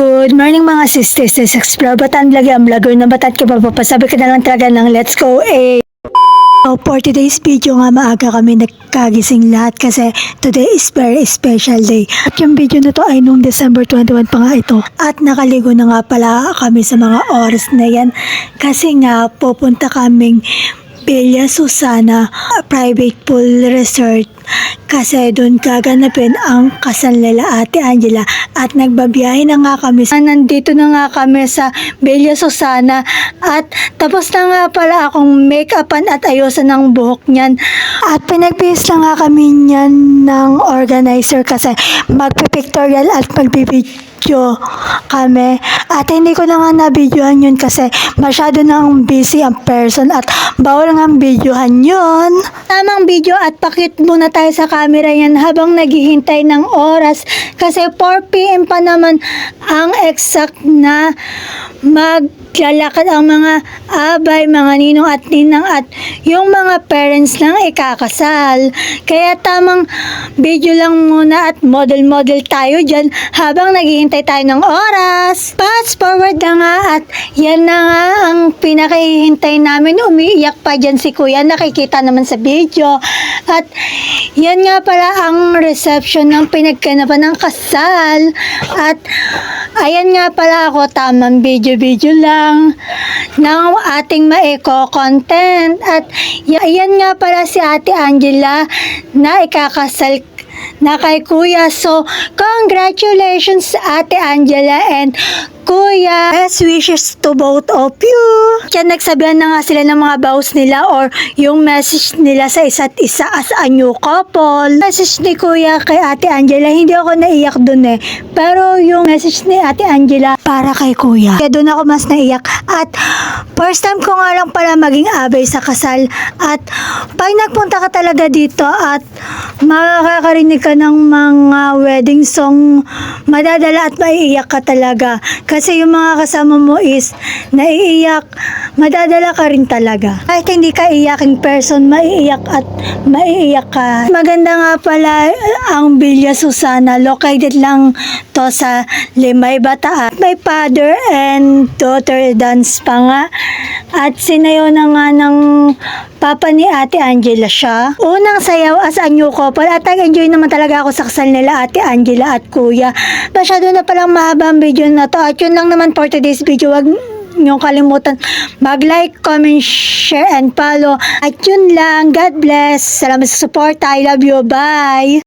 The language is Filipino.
Good morning mga sisters, explore batan lagi ang vlogger na batat ka papasabi ka na lang talaga ng let's go So for today's video nga maaga kami nagkagising lahat kasi today is very special day. At yung video na to ay nung December 21 pa nga ito. At nakaligo na nga pala kami sa mga oras na yan kasi nga pupunta kaming Villa Susana Private Pool Resort kasi doon gaganapin ang kasal nila Ate Angela at nagbabiyahe na nga kami. Nandito na nga kami sa Villa Susana at tapos na nga pala akong make-upan at ayusan ng buhok niyan at pinagpis na nga kami niyan ng organizer kasi magpipictorial at magbibideo kami at hindi ko na nga na-videohan yun kasi masyado nang busy ang person at bawal nga videohan yun. Tamang video at pakit muna tayo sa camera yan habang naghihintay ng oras kasi 4 PM pa naman ang exact na maglalakad ang mga abay, mga ninong at ninang at yung mga parents ng ikakasal. Kaya tamang video lang muna at model tayo dyan habang naghihintay tayo ng oras. Fast forward na nga at yan na nga ang pinakahihintay namin. Umiiyak pa dyan si kuya, nakikita naman sa video. At yan nga pala ang reception ng pinagkanapan ng kasal. At ayan nga pala ako, tamang video lang ng ating ma-eco-content. At ayan nga pala si Ate Angela na ikakasal na kay kuya. So, congratulations Ate Angela and kuya. Best wishes to both of you. Kaya nagsabihan na nga sila ng mga vows nila or yung message nila sa isa't isa as a new couple. Message ni kuya kay Ate Angela, hindi ako naiyak dun pero yung message ni Ate Angela para kay kuya. Kaya dun ako mas naiyak. At first time ko nga lang pala maging abay sa kasal. At pag nagpunta ka talaga dito at makakarinig ka ng mga wedding song, madadala at maiiyak ka talaga. Kasi yung mga kasama mo is naiiyak, madadala ka rin talaga. Kahit hindi ka iyaking person, maiiyak at maiiyak ka. Maganda nga pala ang Villa Susana. Located lang to sa Limay, Bataan. May father and daughter dance pa nga. At sinayaw na nga ng papa ni Ate Angela siya. Unang sayaw as a new couple at nag-enjoy naman talaga ako sa kasal nila Ate Angela at kuya. Masyado na palang mahaba ang video na to at yun lang naman for today's video. Wag niyong kalimutan mag-like, comment, share, and follow. At yun lang. God bless. Salamat sa support. I love you. Bye!